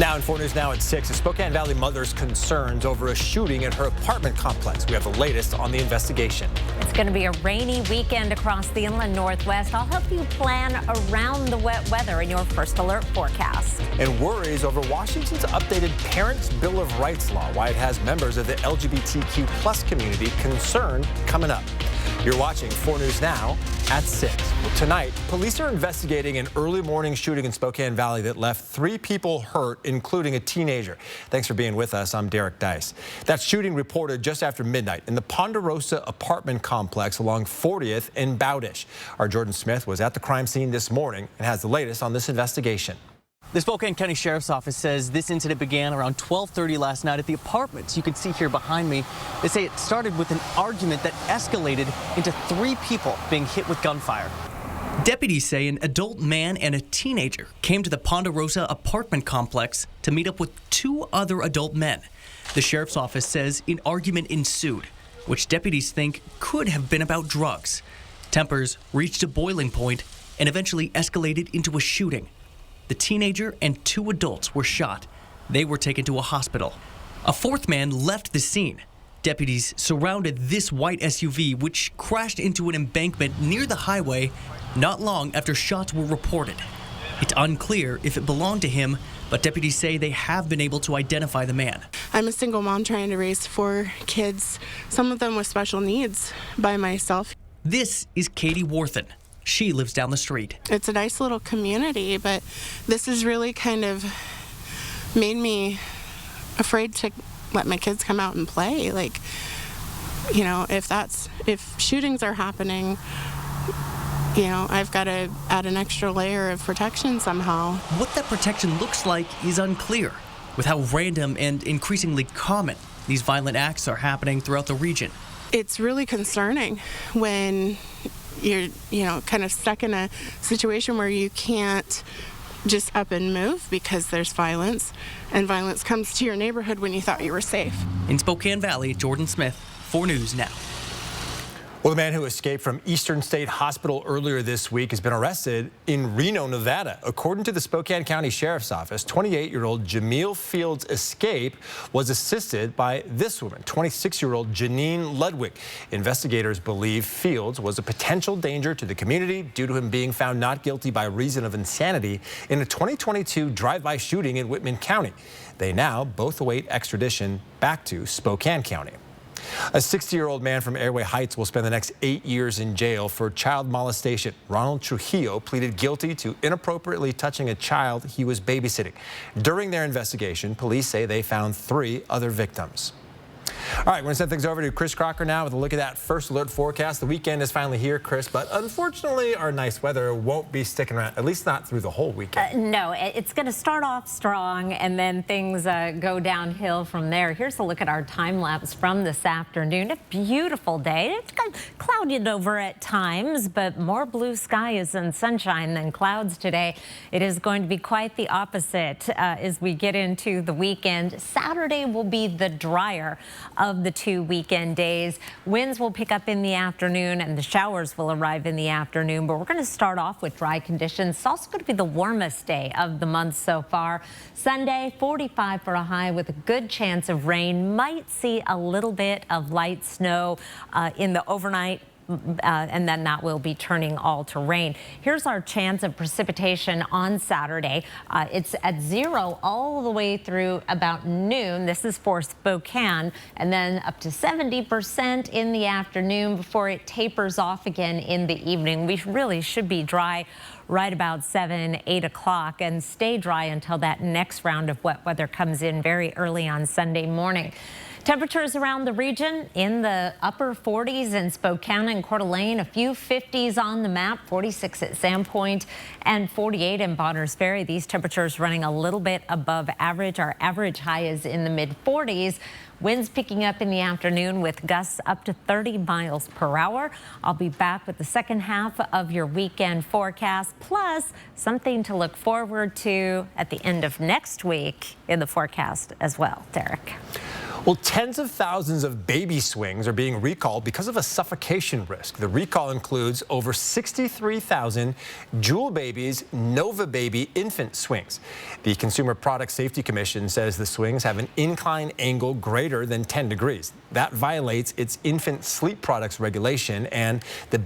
Now in 4 News Now at 6, a Spokane Valley mother's concerns over a shooting at her apartment complex. We have the latest on the investigation. It's going to be a rainy weekend across the inland Northwest. I'll help you plan around the wet weather in your first alert forecast. And worries over Washington's updated Parents' Bill of Rights law, why it has members of the LGBTQ plus community concerned, coming up. You're watching 4 News Now at 6. Well, tonight, police are investigating an early morning shooting in Spokane Valley that left 3 people hurt, including a teenager. Thanks for being with us. I'm Derek Dice. That shooting reported just after midnight in the Ponderosa apartment complex along 40th and Bowdish. Our Jordan Smith was at the crime scene this morning and has the latest on this investigation. The Spokane County Sheriff's Office says this incident began around 12:30 last night at the apartments you can see here behind me. They say it started with an argument that escalated into 3 people being hit with gunfire. Deputies say an adult man and a teenager came to the Ponderosa apartment complex to meet up with 2 other adult men. The Sheriff's Office says an argument ensued, which deputies think could have been about drugs. Tempers reached a boiling point and eventually escalated into a shooting. The teenager and 2 adults were shot. They were taken to a hospital. A 4th man left the scene. Deputies surrounded this white SUV, which crashed into an embankment near the highway not long after shots were reported. It's unclear if it belonged to him, but deputies say they have been able to identify the man. I'm a single mom trying to raise 4 kids, some of them with special needs, by myself. This is Katie Warthen. She lives down the street. It's a nice little community, but this has really kind of made me afraid to let my kids come out and play. Like, you know, if shootings are happening, you know, I've got to add an extra layer of protection somehow. What that protection looks like is unclear, with how random and increasingly common these violent acts are happening throughout the region. It's really concerning when you're, kind of stuck in a situation where you can't just up and move because there's violence, and violence comes to your neighborhood when you thought you were safe. In Spokane Valley, Jordan Smith, 4 News Now. Well, the man who escaped from Eastern State Hospital earlier this week has been arrested in Reno, Nevada. According to the Spokane County Sheriff's Office, 28-year-old Jamil Fields' escape was assisted by this woman, 26-year-old Janine Ludwig. Investigators believe Fields was a potential danger to the community due to him being found not guilty by reason of insanity in a 2022 drive-by shooting in Whitman County. They now both await extradition back to Spokane County. A 60-year-old man from Airway Heights will spend the next 8 years in jail for child molestation. Ronald Trujillo pleaded guilty to inappropriately touching a child he was babysitting. During their investigation, police say they found 3 other victims. All right, we're going to send things over to Chris Crocker now with a look at that first alert forecast. The weekend is finally here, Chris, but unfortunately our nice weather won't be sticking around, at least not through the whole weekend. No, it's going to start off strong and then things go downhill from there. Here's a look at our time lapse from this afternoon. A beautiful day. It's clouded over at times, but more blue skies and sunshine than clouds today. It is going to be quite the opposite as we get into the weekend. Saturday will be the drier of the 2 weekend days. Winds will pick up in the afternoon and the showers will arrive in the afternoon, but we're going to start off with dry conditions. It's also going to be the warmest day of the month so far. Sunday, 45 for a high with a good chance of rain. Might see a little bit of light snow in the overnight. And then that will be turning all to rain. Here's our chance of precipitation on Saturday. It's at 0 all the way through about noon. This is for Spokane, and then up to 70% in the afternoon before it tapers off again in the evening. We really should be dry right about 7, 8 o'clock and stay dry until that next round of wet weather comes in very early on Sunday morning. Temperatures around the region in the upper 40s in Spokane and Coeur d'Alene, a few 50s on the map, 46 at Sandpoint and 48 in Bonners Ferry. These temperatures running a little bit above average. Our average high is in the mid 40s. Winds picking up in the afternoon with gusts up to 30 miles per hour. I'll be back with the second half of your weekend forecast, plus something to look forward to at the end of next week in the forecast as well. Derek. Well, tens of thousands of baby swings are being recalled because of a suffocation risk. The recall includes over 63,000 Jewel Babies Nova Baby infant swings. The Consumer Product Safety Commission says the swings have an incline angle greater than 10 degrees. That violates its infant sleep products regulation and the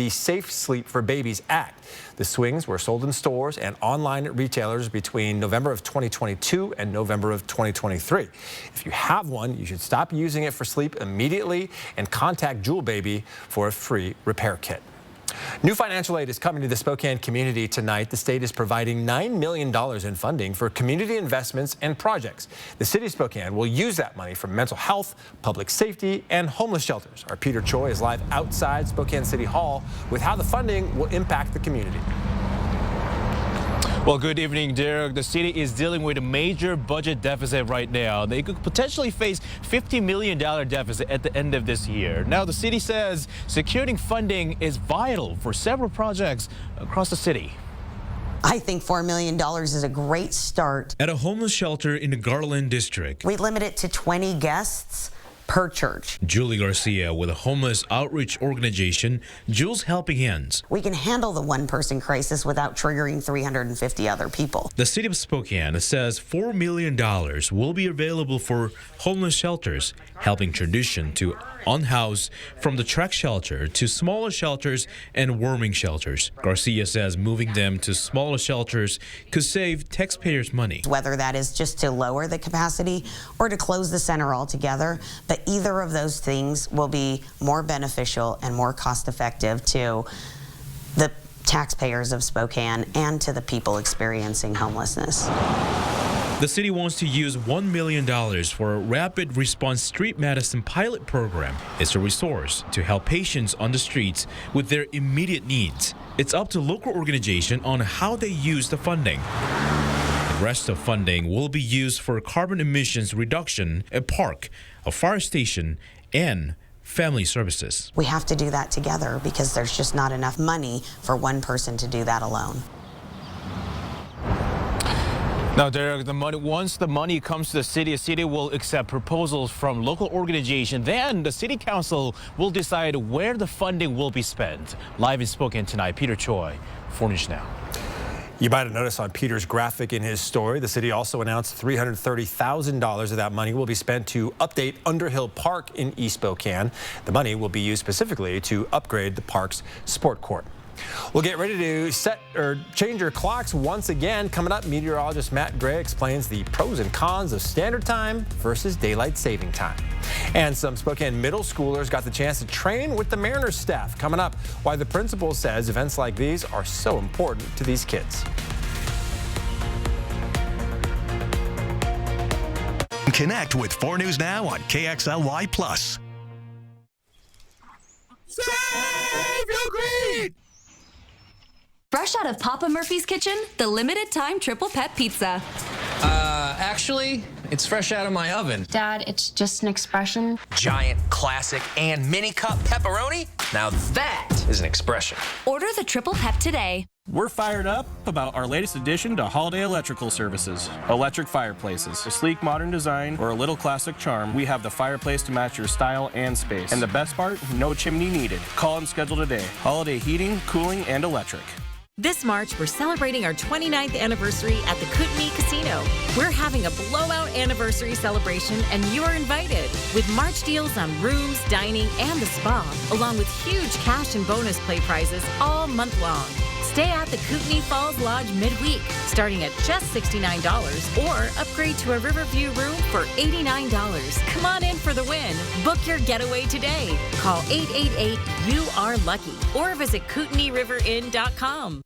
Safe Sleep for Babies Act. The swings were sold in stores and online at retailers between November of 2022 and November of 2023. If you have one, you should stop using it for sleep immediately and contact Jewel Baby for a free repair kit. New financial aid is coming to the Spokane community tonight. The state is providing $9 million in funding for community investments and projects. The city of Spokane will use that money for mental health, public safety, and homeless shelters. Our Peter Choi is live outside Spokane City Hall with how the funding will impact the community. Well, good evening, Derek. The city is dealing with a major budget deficit right now. They could potentially face $50 million deficit at the end of this year. Now, the city says securing funding is vital for several projects across the city. I think $4 million is a great start. At a homeless shelter in the Garland district, We limit it to 20 guests per church. Julie Garcia with a homeless outreach organization, Jules Helping Hands. We can handle the one-person crisis without triggering 350 other people. The city of Spokane says $4 million will be available for homeless shelters, helping transition to unhoused from the track shelter to smaller shelters and warming shelters. Garcia says moving them to smaller shelters could save taxpayers money. Whether that is just to lower the capacity or to close the center altogether, but either of those things will be more beneficial and more cost-effective to the taxpayers of Spokane and to the people experiencing homelessness. The city wants to use $1 million for a rapid response street medicine pilot program. It's a resource to help patients on the streets with their immediate needs. It's up to local organization on how they use the funding. The rest of funding will be used for carbon emissions reduction, a park, a fire station, and family services. We have to do that together because there's just not enough money for one person to do that alone. Now, Derek, once the money comes to the city will accept proposals from local organizations. Then the city council will decide where the funding will be spent. Live in Spokane tonight, Peter Choi, 4 News Now. You might have noticed on Peter's graphic in his story, the city also announced $330,000 of that money will be spent to update Underhill Park in East Spokane. The money will be used specifically to upgrade the park's sport court. We'll get ready to change your clocks once again. Coming up, meteorologist Matt Gray explains the pros and cons of standard time versus daylight saving time. And some Spokane middle schoolers got the chance to train with the Mariners staff. Coming up, why the principal says events like these are so important to these kids. Connect with 4 News Now on KXLY+. Save your greed! Fresh out of Papa Murphy's kitchen, the limited time triple pet pizza. Actually, it's fresh out of my oven. Dad, it's just an expression. Giant, classic, and mini cup pepperoni? Now that is an expression. Order the triple pep today. We're fired up about our latest addition to Holiday Electrical Services. Electric fireplaces. A sleek modern design or a little classic charm, we have the fireplace to match your style and space. And the best part, no chimney needed. Call and schedule today. Holiday Heating, Cooling, and Electric. This March, we're celebrating our 29th anniversary at the Kootenai Casino. We're having a blowout anniversary celebration, and you are invited. With March deals on rooms, dining, and the spa, along with huge cash and bonus play prizes all month long. Stay at the Kootenai Falls Lodge midweek, starting at just $69, or upgrade to a Riverview room for $89. Come on in for the win. Book your getaway today. Call 888-YOU-ARE-LUCKY or visit KootenaiRiverInn.com.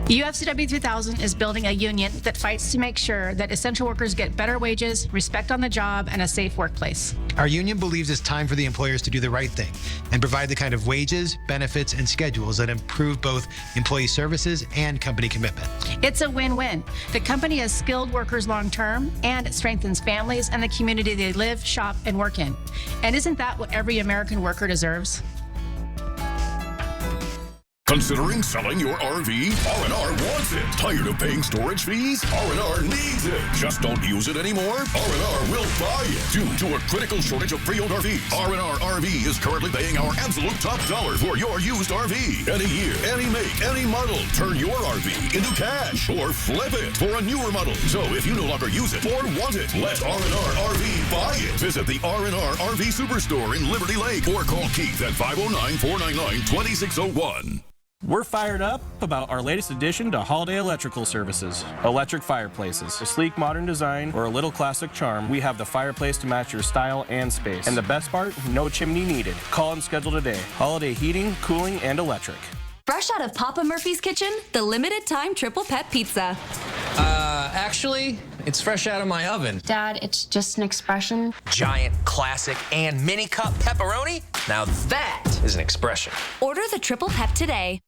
UFCW 3000 is building a union that fights to make sure that essential workers get better wages, respect on the job, and a safe workplace. Our union believes it's time for the employers to do the right thing and provide the kind of wages, benefits, and schedules that improve both employee services and company commitment. It's a win-win. The company has skilled workers long-term, and it strengthens families and the community they live, shop, and work in. And isn't that what every American worker deserves? Considering selling your RV? R&R wants it. Tired of paying storage fees? R&R needs it. Just don't use it anymore? R&R will buy it. Due to a critical shortage of pre-owned RVs, R&R RV is currently paying our absolute top dollar for your used RV. Any year, any make, any model. Turn your RV into cash or flip it for a newer model. So if you no longer use it or want it, let R&R RV buy it. Visit the R&R RV Superstore in Liberty Lake or call Keith at 509-499-2601. We're fired up about our latest addition to Holiday Electrical Services. Electric fireplaces. A sleek modern design or a little classic charm, we have the fireplace to match your style and space. And the best part, no chimney needed. Call and schedule today. Holiday heating, cooling, and electric. Fresh out of Papa Murphy's kitchen, the limited time triple pet pizza. Actually, it's fresh out of my oven. Dad, it's just an expression. Giant, classic, and mini cup pepperoni? Now that is an expression. Order the triple pep today.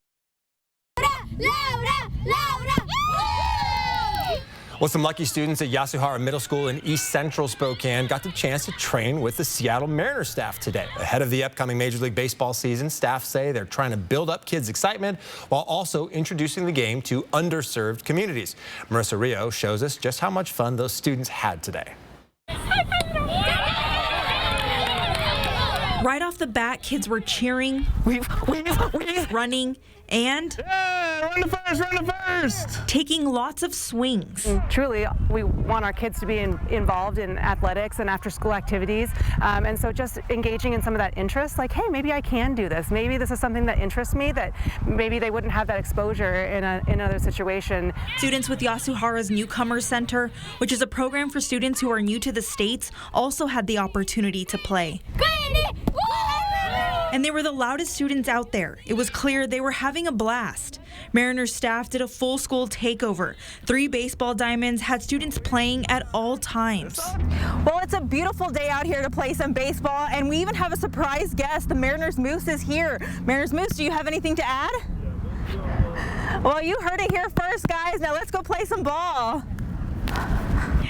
Well, some lucky students at Yasuhara Middle School in East Central Spokane got the chance to train with the Seattle Mariners staff today. Ahead of the upcoming Major League Baseball season, staff say they're trying to build up kids' excitement while also introducing the game to underserved communities. Marissa Rio shows us just how much fun those students had today. Right off the bat, kids were cheering, running, and run the first! Taking lots of swings. Truly, we want our kids to be involved in athletics and after-school activities, and so just engaging in some of that interest, like, hey, maybe I can do this. Maybe this is something that interests me that maybe they wouldn't have that exposure in another situation. Students with Yasuhara's Newcomers Center, which is a program for students who are new to the States, also had the opportunity to play. And they were the loudest students out there. It was clear they were having a blast. Mariners staff did a full school takeover. 3 baseball diamonds had students playing at all times. Well, it's a beautiful day out here to play some baseball, and we even have a surprise guest. The Mariners Moose is here. Mariners Moose, do you have anything to add? Well, you heard it here first, guys. Now let's go play some ball.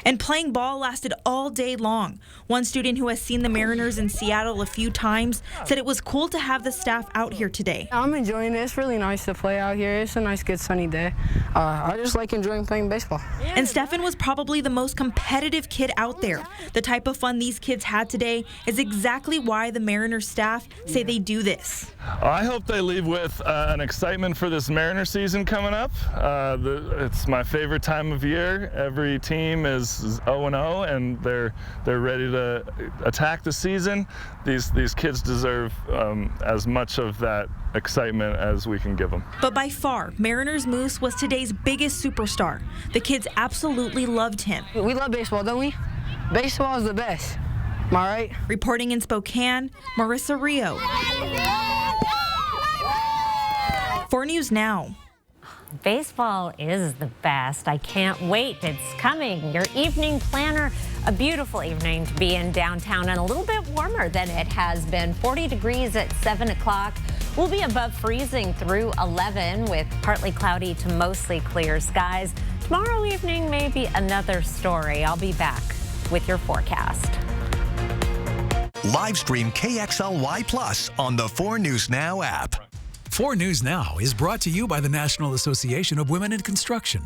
And playing ball lasted all day long. One student who has seen the Mariners in Seattle a few times said it was cool to have the staff out here today. I'm enjoying it. It's really nice to play out here. It's a nice, good, sunny day. I just like enjoying playing baseball. And Stefan was probably the most competitive kid out there. The type of fun these kids had today is exactly why the Mariners staff say they do this. I hope they leave with an excitement for this Mariner season coming up. It's my favorite time of year. Every team is 0-0 and they're ready to attack the season. These kids deserve as much of that excitement as we can give them. But by far, Mariners Moose was today's biggest superstar. The kids absolutely loved him. We love baseball, don't we? Baseball is the best. Am I right? Reporting in Spokane, Marissa Rio. 4 News Now. Baseball is the best. I can't wait. It's coming. Your evening planner, a beautiful evening to be in downtown and a little bit warmer than it has been. 40 degrees at 7 o'clock. We'll be above freezing through 11 with partly cloudy to mostly clear skies. Tomorrow evening may be another story. I'll be back with your forecast. Live stream KXLY Plus on the 4 News Now app. 4 News Now is brought to you by the National Association of Women in Construction.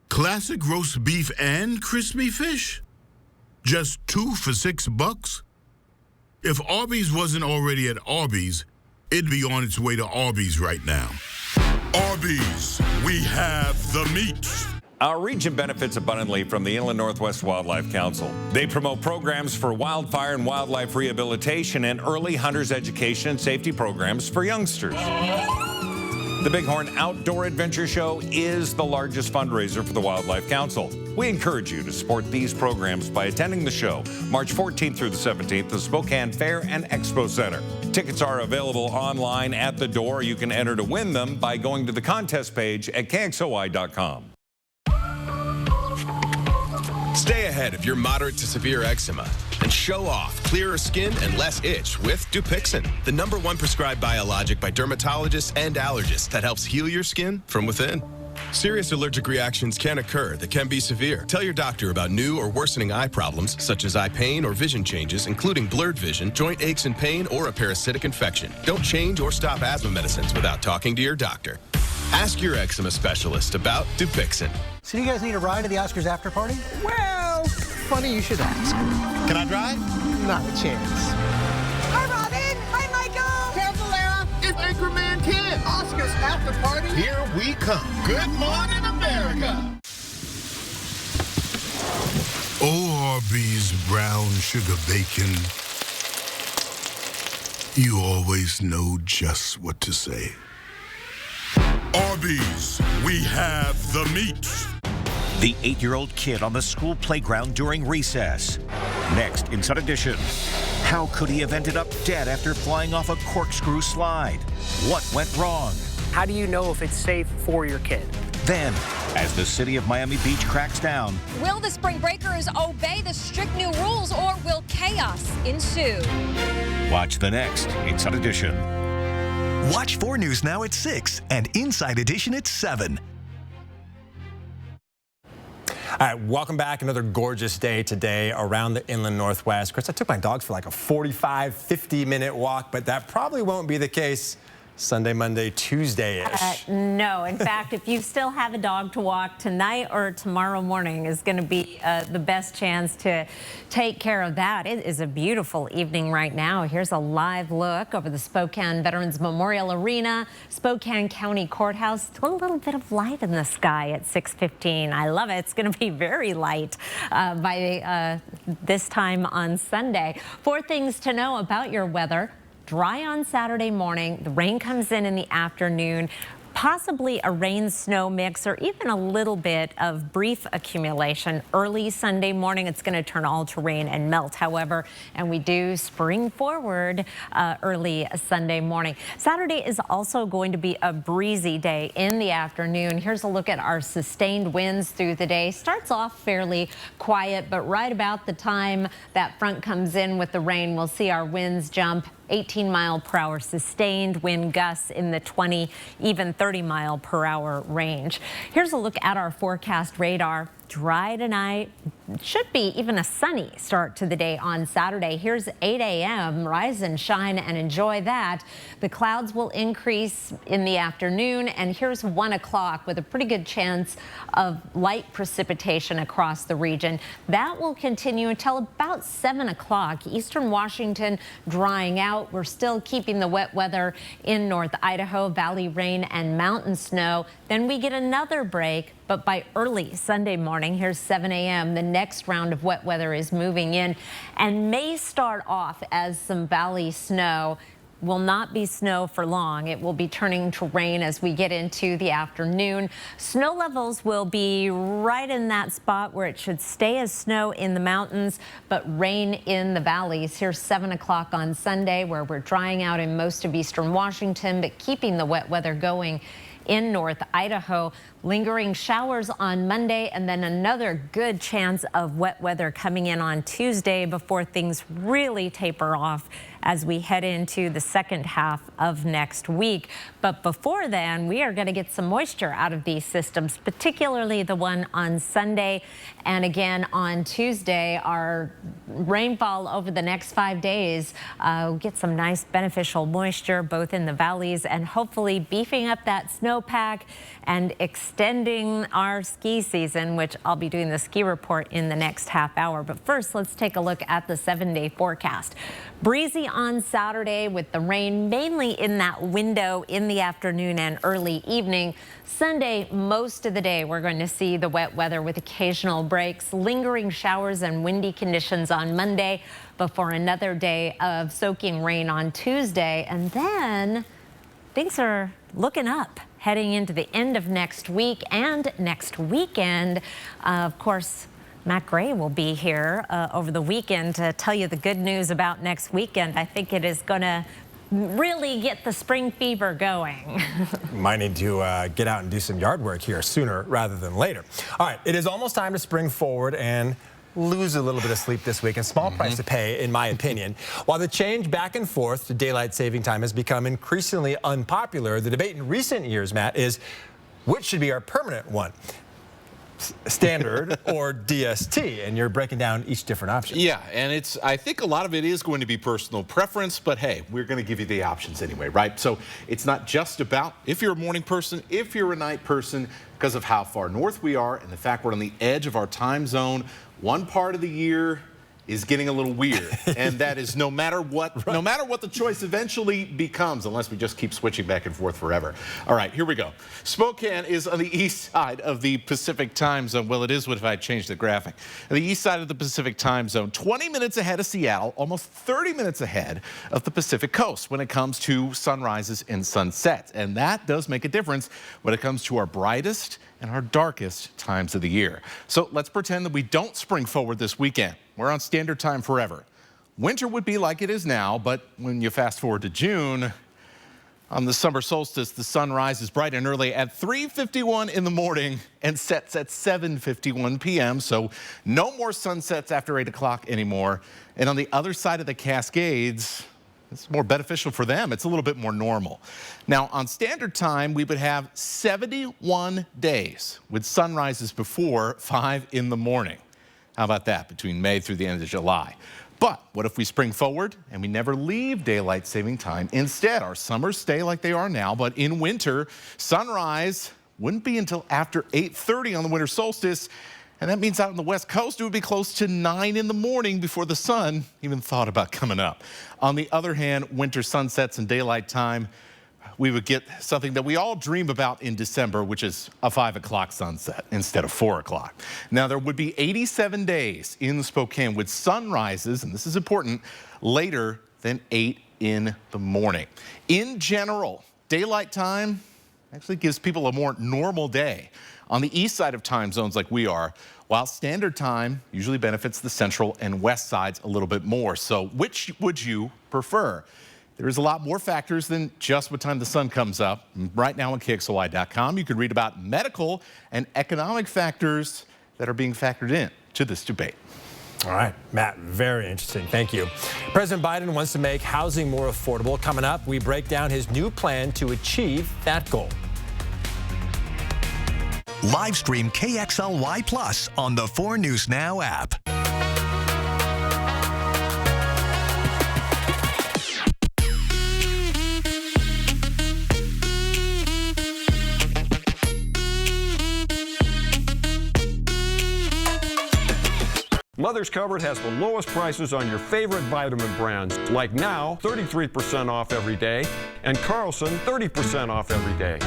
Classic roast beef and crispy fish? Just 2 for $6? If Arby's wasn't already at Arby's, it'd be on its way to Arby's right now. Arby's, we have the meat. Our region benefits abundantly from the Inland Northwest Wildlife Council. They promote programs for wildfire and wildlife rehabilitation and early hunters education and safety programs for youngsters. The Bighorn Outdoor Adventure Show is the largest fundraiser for the Wildlife Council. We encourage you to support these programs by attending the show March 14th through the 17th at the Spokane Fair and Expo Center. Tickets are available online at the door. You can enter to win them by going to the contest page at KXOY.com. Stay ahead of your moderate to severe eczema and show off clearer skin and less itch with Dupixent, the #1 prescribed biologic by dermatologists and allergists that helps heal your skin from within. Serious allergic reactions can occur that can be severe. Tell your doctor about new or worsening eye problems such as eye pain or vision changes, including blurred vision, joint aches and pain, or a parasitic infection. Don't change or stop asthma medicines without talking to your doctor. Ask your eczema specialist about Dupixent. So do you guys need a ride to the Oscars after party? Well, funny you should ask. Can I drive? Not a chance. Hi, Robin. Hi, Michael. Careful, Lara. It's Anchorman Kid. Oscars after party. Here we come. Good morning, America. Arby's brown sugar bacon. You always know just what to say. Arby's, we have the meat. The 8-year-old kid on the school playground during recess. Next, Inside Edition. How could he have ended up dead after flying off a corkscrew slide? What went wrong? How do you know if it's safe for your kid? Then, as the city of Miami Beach cracks down, will the spring breakers obey the strict new rules, or will chaos ensue? watch the next Inside Edition. Watch 4 News Now at 6 and Inside Edition at 7. All right, welcome back. Another gorgeous day today around the inland Northwest. Chris, I took my dogs for like a 45, 50-minute walk, but that probably won't be the case Sunday, Monday, Tuesday-ish. No. In fact, if you still have a dog to walk, tonight or tomorrow morning is going to be the best chance to take care of that. It is a beautiful evening right now. Here's a live look over the Spokane Veterans Memorial Arena, Spokane County Courthouse. A little bit of light in the sky at 6:15. I love it. It's going to be very light by this time on Sunday. 4 things to know about your weather. Dry on Saturday morning. The rain comes in the afternoon. Possibly a rain-snow mix or even a little bit of brief accumulation. Early Sunday morning, it's going to turn all to rain and melt, however, and we do spring forward early Sunday morning. Saturday is also going to be a breezy day in the afternoon. Here's a look at our sustained winds through the day. Starts off fairly quiet, but right about the time that front comes in with the rain, we'll see our winds jump 18-mile-per-hour sustained, wind gusts in the 20, even 30-mile-per-hour range. Here's a look at our forecast radar. Dry tonight. Should be even a sunny start to the day on Saturday. Here's 8 a.m. Rise and shine and enjoy that. The clouds will increase in the afternoon, and here's 1 o'clock with a pretty good chance of light precipitation across the region. That will continue until about 7 o'clock. Eastern Washington drying out. We're still keeping the wet weather in North Idaho, valley rain and mountain snow. Then we get another break, but by early Sunday morning, here's 7 a.m., the next round of wet weather is moving in and may start off as some valley snow. Will not be snow for long. It will be turning to rain as we get into the afternoon. Snow levels will be right in that spot where it should stay as snow in the mountains, but rain in the valleys. Here's 7 o'clock on Sunday, where we're drying out in most of eastern Washington, but keeping the wet weather going in North Idaho. Lingering showers on Monday, and then another good chance of wet weather coming in on Tuesday before things really taper off as we head into the second half of next week. But before then, we are going to get some moisture out of these systems, particularly the one on Sunday. And again, on Tuesday, our rainfall over the next 5 days will get some nice beneficial moisture both in the valleys and hopefully beefing up that snowpack and extending our ski season, which I'll be doing the ski report in the next half hour. But first, let's take a look at the 7-day forecast. Breezy on Saturday with the rain mainly in that window in the afternoon and early evening. Sunday, most of the day, we're going to see the wet weather with occasional breaks, lingering showers and windy conditions on Monday before another day of soaking rain on Tuesday. And then things are looking up heading into the end of next week and next weekend. Of course, Matt Gray will be here over the weekend to tell you the good news about next weekend. I think it is going to really get the spring fever going. Might need to get out and do some yard work here sooner rather than later. All right, it is almost time to spring forward and lose a little bit of sleep this week, and small price to pay, in my opinion. While the change back and forth to daylight saving time has become increasingly unpopular, the debate in recent years, Matt, is which should be our permanent one. standard or DST, and you're breaking down each different option. Yeah, and I think a lot of it is going to be personal preference, but hey, we're going to give you the options anyway, right? So it's not just about if you're a morning person, if you're a night person, because of how far north we are and the fact we're on the edge of our time zone. One part of the year is getting a little weird, and that is no matter what the choice eventually becomes, unless we just keep switching back and forth forever. All right, here we go. Spokane is on the east side of the Pacific time zone. Well, it is if I change the graphic. On the east side of the Pacific time zone, 20 minutes ahead of Seattle, almost 30 minutes ahead of the Pacific coast when it comes to sunrises and sunsets. And that does make a difference when it comes to our brightest and our darkest times of the year. So let's pretend that we don't spring forward this weekend. We're on standard time forever. Winter would be like it is now, but when you fast forward to June, on the summer solstice, the sun rises bright and early at 3:51 in the morning and sets at 7:51 p.m. So no more sunsets after 8 o'clock anymore. And on the other side of the Cascades, it's more beneficial for them. It's a little bit more normal. Now, on standard time, we would have 71 days with sunrises before 5 in the morning. How about that, between May through the end of July? But what if we spring forward and we never leave daylight saving time? Instead, our summers stay like they are now, but in winter, sunrise wouldn't be until after 8:30 on the winter solstice. And that means out on the West Coast, it would be close to 9 in the morning before the sun even thought about coming up. On the other hand, winter sunsets and daylight time, we would get something that we all dream about in December, which is a 5 o'clock sunset instead of 4 o'clock. Now, there would be 87 days in Spokane with sunrises, and this is important, later than 8 in the morning. In general, daylight time actually gives people a more normal day on the east side of time zones like we are, while standard time usually benefits the central and west sides a little bit more. So which would you prefer? There's a lot more factors than just what time the sun comes up. Right now on KXLY.com, you can read about medical and economic factors that are being factored in to this debate. All right, Matt, very interesting. Thank you. President Biden wants to make housing more affordable. Coming up, we break down his new plan to achieve that goal. Live stream KXLY Plus on the 4 News Now app. Mother's Cupboard has the lowest prices on your favorite vitamin brands, like Now, 33% off every day, and Carlson, 30% off every day.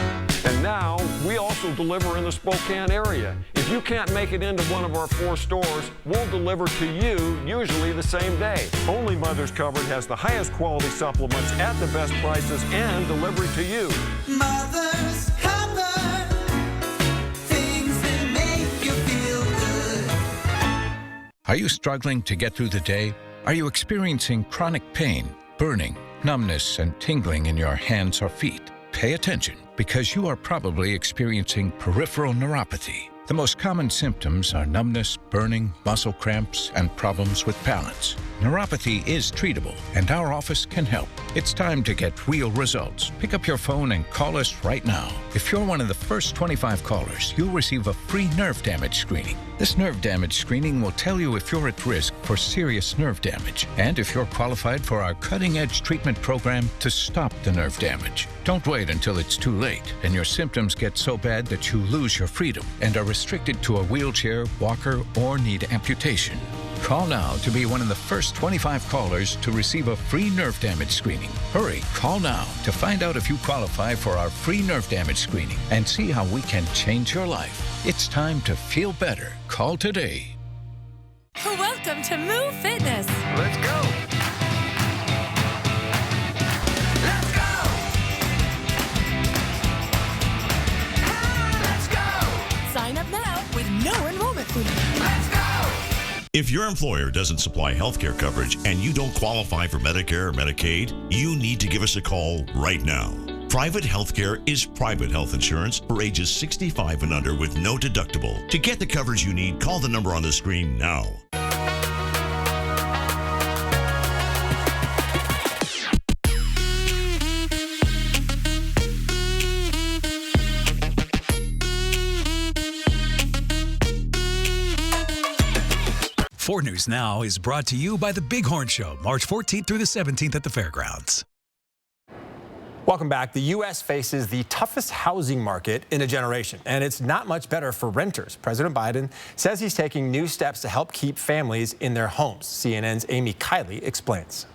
And now, we also deliver in the Spokane area. If you can't make it into one of our 4 stores, we'll deliver to you, usually the same day. Only Mother's Cupboard has the highest quality supplements at the best prices and delivery to you. Mother's Cupboard, things that make you feel good. Are you struggling to get through the day? Are you experiencing chronic pain, burning, numbness, and tingling in your hands or feet? Pay attention, because you are probably experiencing peripheral neuropathy. The most common symptoms are numbness, burning, muscle cramps, and problems with balance. Neuropathy is treatable, and our office can help. It's time to get real results. Pick up your phone and call us right now. If you're one of the first 25 callers, you'll receive a free nerve damage screening. This nerve damage screening will tell you if you're at risk for serious nerve damage and if you're qualified for our cutting-edge treatment program to stop the nerve damage. Don't wait until it's too late and your symptoms get so bad that you lose your freedom and are restricted to a wheelchair, walker, or need amputation. Call now to be one of the first 25 callers to receive a free nerve damage screening. Hurry, call now to find out if you qualify for our free nerve damage screening and see how we can change your life. It's time to feel better. Call today. Welcome to Move Fitness. Let's go. Sign up now with no enrollment fee. If your employer doesn't supply health care coverage and you don't qualify for Medicare or Medicaid, you need to give us a call right now. Private health care is private health insurance for ages 65 and under with no deductible. To get the coverage you need, call the number on the screen now. 4 News Now is brought to you by the Bighorn Show, March 14th through the 17th at the fairgrounds. Welcome back. The U.S. faces the toughest housing market in a generation, and it's not much better for renters. President Biden says he's taking new steps to help keep families in their homes. CNN's Amy Kiley explains.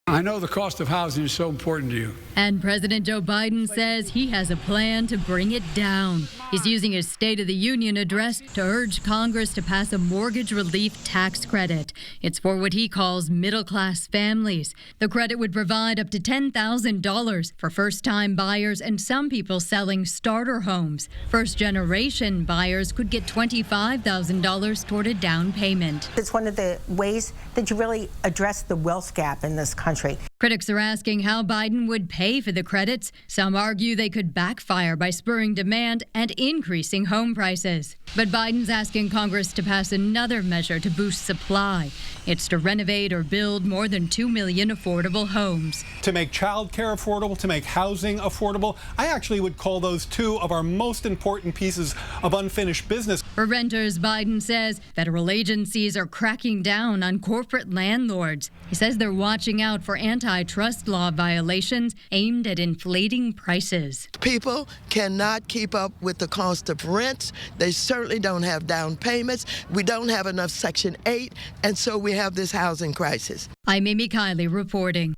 I know the cost of housing is so important to you. And President Joe Biden says he has a plan to bring it down. He's using his State of the Union address to urge Congress to pass a mortgage relief tax credit. It's for what he calls middle-class families. The credit would provide up to $10,000 for first-time buyers and some people selling starter homes. First-generation buyers could get $25,000 toward a down payment. It's one of the ways that you really address the wealth gap in this country. Critics are asking how Biden would pay for the credits. Some argue they could backfire by spurring demand and increasing home prices. But Biden's asking Congress to pass another measure to boost supply. It's to renovate or build more than 2 million affordable homes. To make child care affordable, to make housing affordable, I actually would call those two of our most important pieces of unfinished business. For renters, Biden says federal agencies are cracking down on corporate landlords. He says they're watching out for antitrust law violations aimed at inflating prices. People cannot keep up with the cost of rent. They certainly don't have down payments. We don't have enough Section 8, and so we have this housing crisis. I'm Amy Kiley reporting.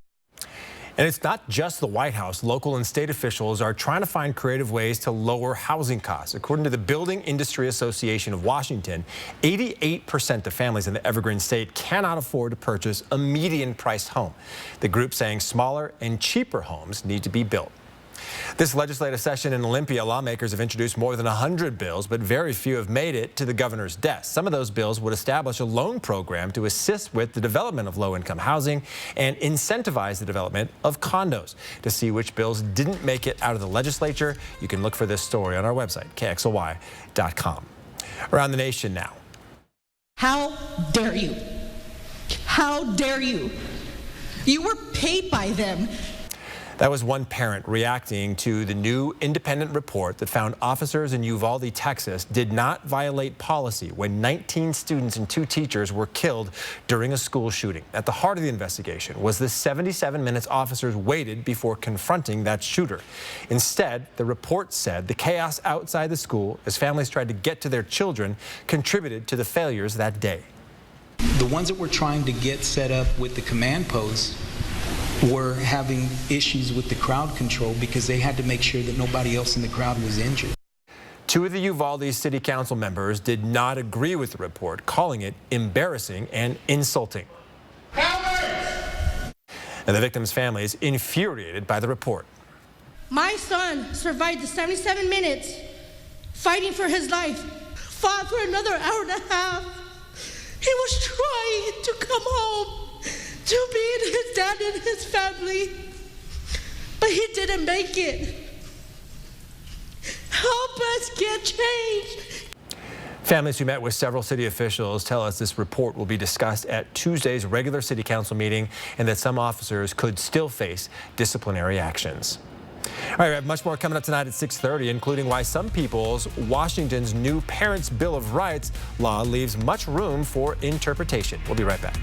And it's not just the White House. Local and state officials are trying to find creative ways to lower housing costs. According to the Building Industry Association of Washington, 88% of families in the Evergreen State cannot afford to purchase a median-priced home. The group saying smaller and cheaper homes need to be built. This legislative session in Olympia, lawmakers have introduced more than 100 bills, but very few have made it to the governor's desk. Some of those bills would establish a loan program to assist with the development of low-income housing and incentivize the development of condos. To see which bills didn't make it out of the legislature, you can look for this story on our website, KXLY.com. Around the nation now. How dare you? How dare you? You were paid by them. That was one parent reacting to the new independent report that found officers in Uvalde, Texas, did not violate policy when 19 students and 2 teachers were killed during a school shooting. At the heart of the investigation was the 77 minutes officers waited before confronting that shooter. Instead, the report said the chaos outside the school as families tried to get to their children contributed to the failures that day. The ones that were trying to get set up with the command posts were having issues with the crowd control because they had to make sure that nobody else in the crowd was injured. 2 of the Uvalde City Council members did not agree with the report, calling it embarrassing and insulting. And the victim's family is infuriated by the report. My son survived the 77 minutes fighting for his life, fought for another hour and a half. He was trying to come home to be with his dad and his family, but he didn't make it. Help us get change. Families who met with several city officials tell us this report will be discussed at Tuesday's regular city council meeting and that some officers could still face disciplinary actions. All right, we have much more coming up tonight at 6:30, including why some people's Washington's new Parents' Bill of Rights law leaves much room for interpretation. We'll be right back.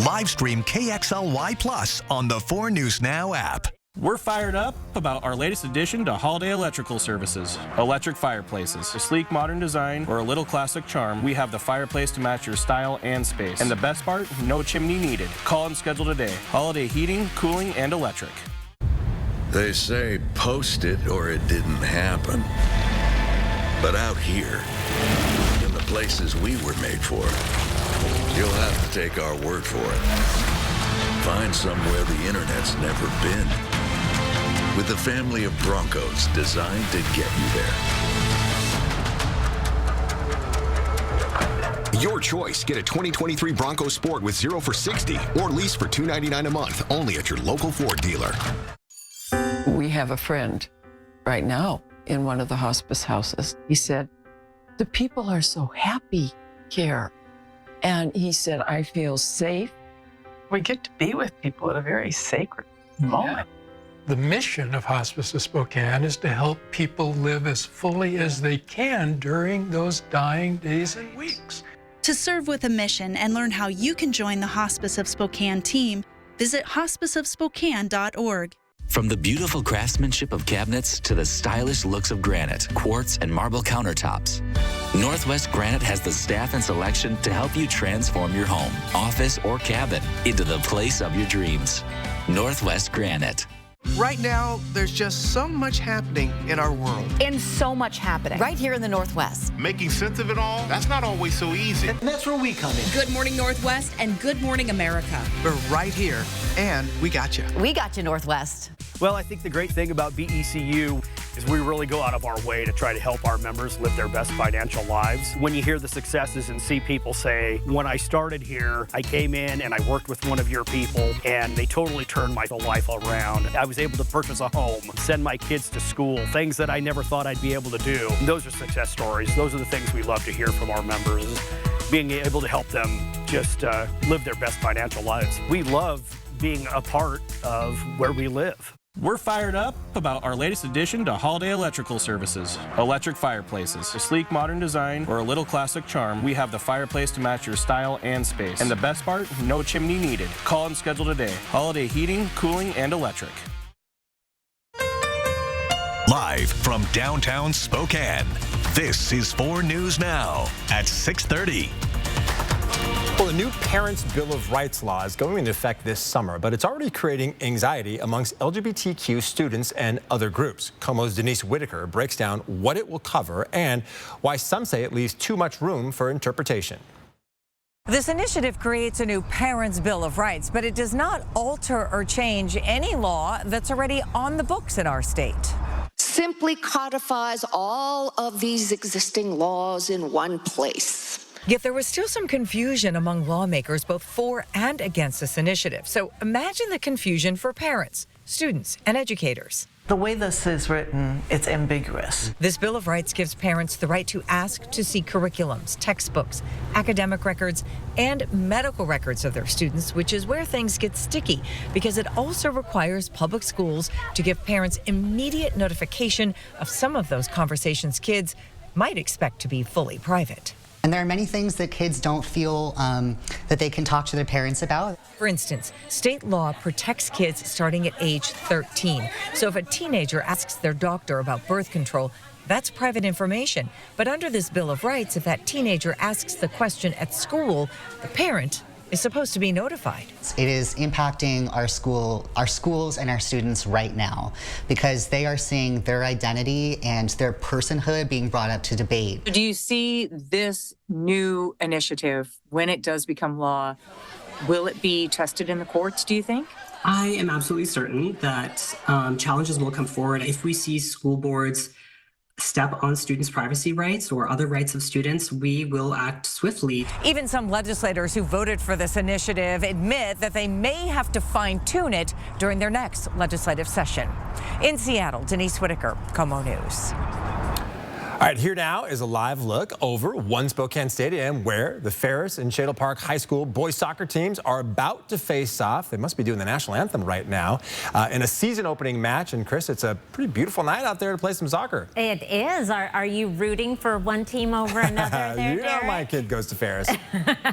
Live stream KXLY Plus on the 4 News Now app. We're fired up about our latest addition to Holiday Electrical Services, electric fireplaces. A sleek modern design or a little classic charm, we have the fireplace to match your style and space. And the best part, no chimney needed. Call and schedule today. Holiday Heating, Cooling, and Electric. They say post it or it didn't happen. But out here, in the places we were made for, you'll have to take our word for it. Find somewhere the internet's never been. With the family of Broncos designed to get you there. Your choice. Get a 2023 Bronco Sport with 0 for 60 or lease for $299 a month only at your local Ford dealer. We have a friend right now in one of the hospice houses. He said, the people are so happy here. And he said, I feel safe. We get to be with people at a very sacred moment. The mission of Hospice of Spokane is to help people live as fully as they can during those dying days and weeks. To serve with a mission and learn how you can join the Hospice of Spokane team, visit hospiceofspokane.org. From the beautiful craftsmanship of cabinets to the stylish looks of granite, quartz, and marble countertops, Northwest Granite has the staff and selection to help you transform your home, office, or cabin into the place of your dreams. Northwest Granite. Right now, there's just so much happening in our world. And so much happening right here in the Northwest. Making sense of it all, that's not always so easy. And that's where we come in. Good Morning Northwest and Good Morning America. We're right here, and we got you. We got you, Northwest. Well, I think the great thing about BECU is we really go out of our way to try to help our members live their best financial lives. When you hear the successes and see people say, when I started here, I came in and I worked with one of your people and they totally turned my life around. I was able to purchase a home, send my kids to school, things that I never thought I'd be able to do. Those are success stories. Those are the things we love to hear from our members, is being able to help them just live their best financial lives. We love being a part of where we live. We're fired up about our latest addition to Holiday Electrical Services. Electric fireplaces. A sleek modern design or a little classic charm, we have the fireplace to match your style and space. And the best part, no chimney needed. Call and schedule today. Holiday Heating, Cooling, and Electric. Live from downtown Spokane, this is 4 News Now at 6:30. Well, the new Parents' Bill of Rights law is going into effect this summer, but it's already creating anxiety amongst LGBTQ students and other groups. KOMO's Denise Whitaker breaks down what it will cover and why some say it leaves too much room for interpretation. This initiative creates a new Parents' Bill of Rights, but it does not alter or change any law that's already on the books in our state. Simply codifies all of these existing laws in one place. Yet there was still some confusion among lawmakers both for and against this initiative. So imagine the confusion for parents, students, and educators. The way this is written, it's ambiguous. This Bill of Rights gives parents the right to ask to see curriculums, textbooks, academic records, and medical records of their students, which is where things get sticky because it also requires public schools to give parents immediate notification of some of those conversations kids might expect to be fully private. And there are many things that kids don't feel that they can talk to their parents about. For instance, state law protects kids starting at age 13. So if a teenager asks their doctor about birth control, that's private information. But under this Bill of Rights, if that teenager asks the question at school, the parent is supposed to be notified. It is impacting our schools and our students right now because they are seeing their identity and their personhood being brought up to debate. Do you see this new initiative, when it does become law, will it be tested in the courts, do you think? I am absolutely certain that challenges will come forward if we see school boards step on students' privacy rights or other rights of students. We will act swiftly. Even some legislators who voted for this initiative admit that they may have to fine-tune it during their next legislative session. In Seattle, Denise Whitaker, KOMO News. All right, here now is a live look over One Spokane Stadium where the Ferris and Shadle Park High School boys soccer teams are about to face off. They must be doing the national anthem right now in a season opening match. And Chris, it's a pretty beautiful night out there to play some soccer. It is. Are you rooting for one team over another there, You know my kid goes to Ferris.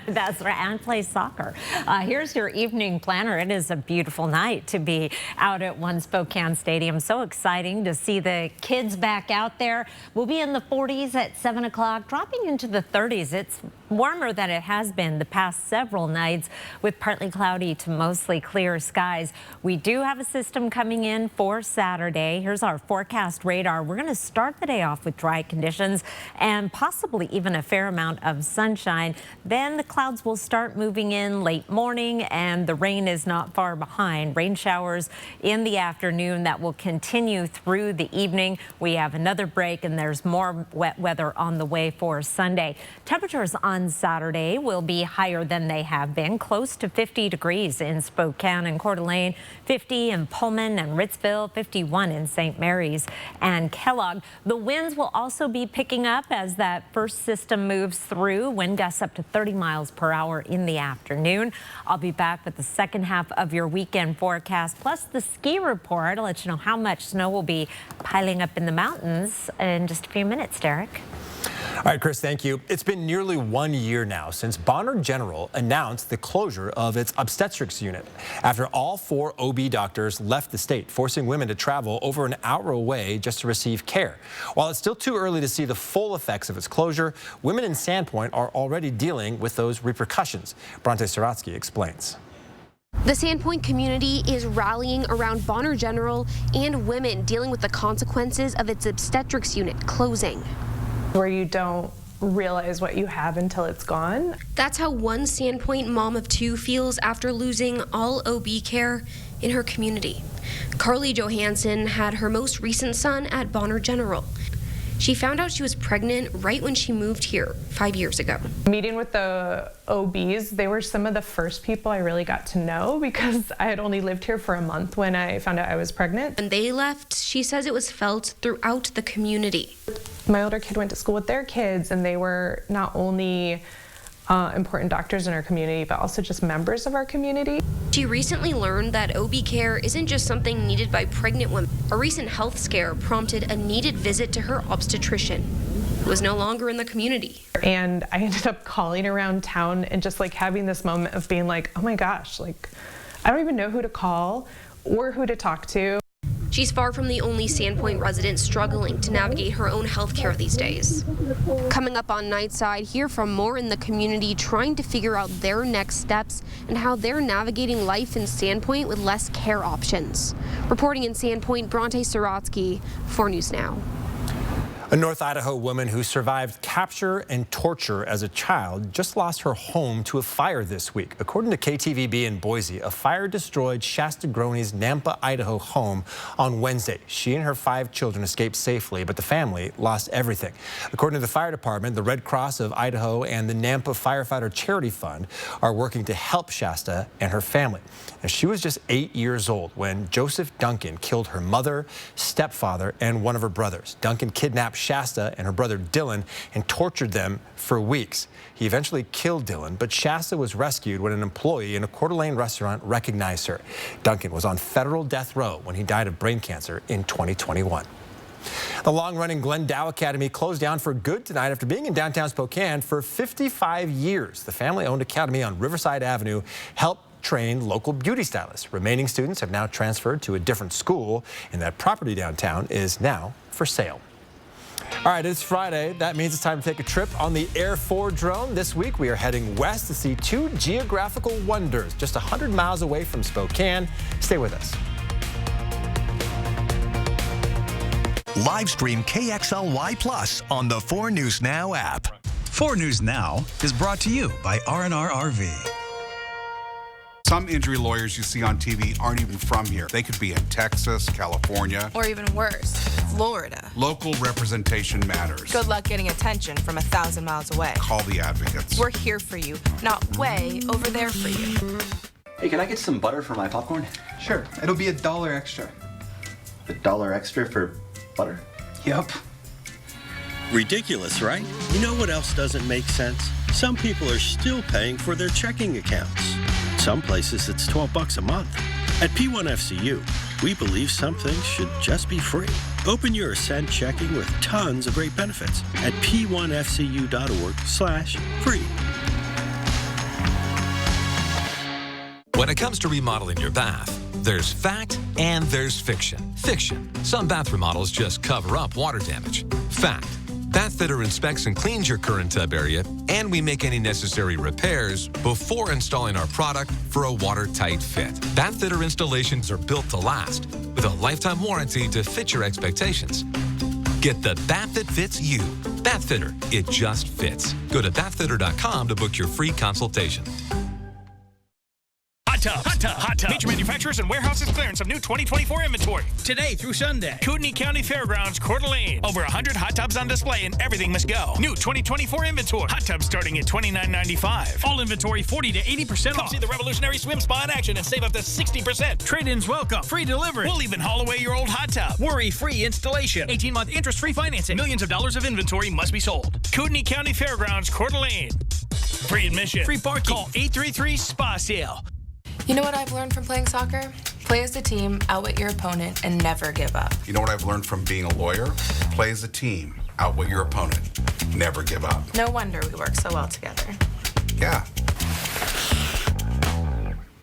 That's right, and plays soccer. Here's your evening planner. It is a beautiful night to be out at One Spokane Stadium. So exciting to see the kids back out there. We'll be in the 40s at 7 o'clock, dropping into the 30s. It's warmer than it has been the past several nights with partly cloudy to mostly clear skies. We do have a system coming in for Saturday. Here's our forecast radar. We're going to start the day off with dry conditions and possibly even a fair amount of sunshine. Then the clouds will start moving in late morning and the rain is not far behind. Rain showers in the afternoon that will continue through the evening. We have another break and there's more wet weather on the way for Sunday. Temperatures on on Saturday will be higher than they have been, close to 50 degrees in Spokane and Coeur d'Alene, 50 in Pullman and Ritzville, 51 in St. Mary's and Kellogg. The winds will also be picking up as that first system moves through. Wind gusts up to 30 miles per hour in the afternoon. I'll be back with the second half of your weekend forecast, plus the ski report. I'll let you know how much snow will be piling up in the mountains in just a few minutes, Derek. All right, Chris, thank you. It's been nearly 1 year now since Bonner General announced the closure of its obstetrics unit after all 4 OB doctors left the state, forcing women to travel over an hour away just to receive care. While it's still too early to see the full effects of its closure, women in Sandpoint are already dealing with those repercussions. Bronte Saratsky explains. The Sandpoint community is rallying around Bonner General and women dealing with the consequences of its obstetrics unit closing. Where you don't realize what you have until it's gone. That's how one Sandpoint mom of 2 feels after losing all OB care in her community. Carly Johansson had her most recent son at Bonner General. She found out she was pregnant right when she moved here 5 years ago. Meeting with the OBs, they were some of the first people I really got to know because I had only lived here for a month when I found out I was pregnant. When they left, she says it was felt throughout the community. My older kid went to school with their kids, and they were not only important doctors in our community, but also just members of our community. She recently learned that OB care isn't just something needed by pregnant women. A recent health scare prompted a needed visit to her obstetrician, who was no longer in the community. And I ended up calling around town and just like having this moment of being like, oh my gosh, like I don't even know who to call or who to talk to. She's far from the only Sandpoint resident struggling to navigate her own health care these days. Coming up on Nightside, hear from more in the community trying to figure out their next steps and how they're navigating life in Sandpoint with less care options. Reporting in Sandpoint, Bronte Saratsky, 4 News Now. A North Idaho woman who survived capture and torture as a child just lost her home to a fire this week. According to KTVB in Boise, a fire destroyed Shasta Groney's Nampa, Idaho home on Wednesday. She and her 5 children escaped safely, but the family lost everything. According to the fire department, the Red Cross of Idaho and the Nampa Firefighter Charity Fund are working to help Shasta and her family. Now, she was just 8 years old when Joseph Duncan killed her mother, stepfather, and one of her brothers. Duncan kidnapped Shasta and her brother Dylan and tortured them for weeks. He eventually killed Dylan, but Shasta was rescued when an employee in a Coeur d'Alene restaurant recognized her. Duncan was on federal death row when he died of brain cancer in 2021. The long-running Glendow Academy closed down for good tonight after being in downtown Spokane for 55 years. The family-owned academy on Riverside Avenue helped train local beauty stylists. Remaining students have now transferred to a different school, and that property downtown is now for sale. All right, it's Friday. That means it's time to take a trip on the Air 4 drone. This week, we are heading west to see 2 geographical wonders just 100 miles away from Spokane. Stay with us. Live stream KXLY Plus on the 4 News Now app. 4 News Now is brought to you by R&R RV. Some injury lawyers you see on TV aren't even from here. They could be in Texas, California, or even worse, Florida. Local representation matters. Good luck getting attention from 1,000 miles away. Call the advocates. We're here for you, not way over there for you. Hey, can I get some butter for my popcorn? Sure, it'll be $1 extra. $1 extra for butter? Yep. Ridiculous, right? You know what else doesn't make sense? Some people are still paying for their checking accounts. Some places it's $12 a month. At P1FCU, we believe some things should just be free. Open your Ascend checking with tons of great benefits at p1fcu.org/free. When it comes to remodeling your bath, there's fact and there's fiction. Fiction. Some bath remodels just cover up water damage. Fact. Bathfitter inspects and cleans your current tub area, and we make any necessary repairs before installing our product for a watertight fit. Bathfitter installations are built to last, with a lifetime warranty to fit your expectations. Get the bath that fits you. Bathfitter, it just fits. Go to bathfitter.com to book your free consultation. Tub. Hot Tub. Hot Tub. Major manufacturers and warehouses clearance of new 2024 inventory. Today through Sunday. Kootenai County Fairgrounds, Coeur d'Alene. Over 100 hot tubs on display and everything must go. New 2024 inventory. Hot tubs starting at $29.95. All inventory 40 to 80% off. Come see the revolutionary swim spa in action and save up to 60%. Trade-ins welcome. Free delivery. We'll even haul away your old hot tub. Worry-free installation. 18-month interest-free financing. Millions of dollars of inventory must be sold. Kootenai County Fairgrounds, Coeur d'Alene. Free admission. Free parking. Call 833-SPA-SALE. You know what I've learned from playing soccer? Play as a team, outwit your opponent, and never give up. You know what I've learned from being a lawyer? Play as a team, outwit your opponent, never give up. No wonder we work so well together. Yeah.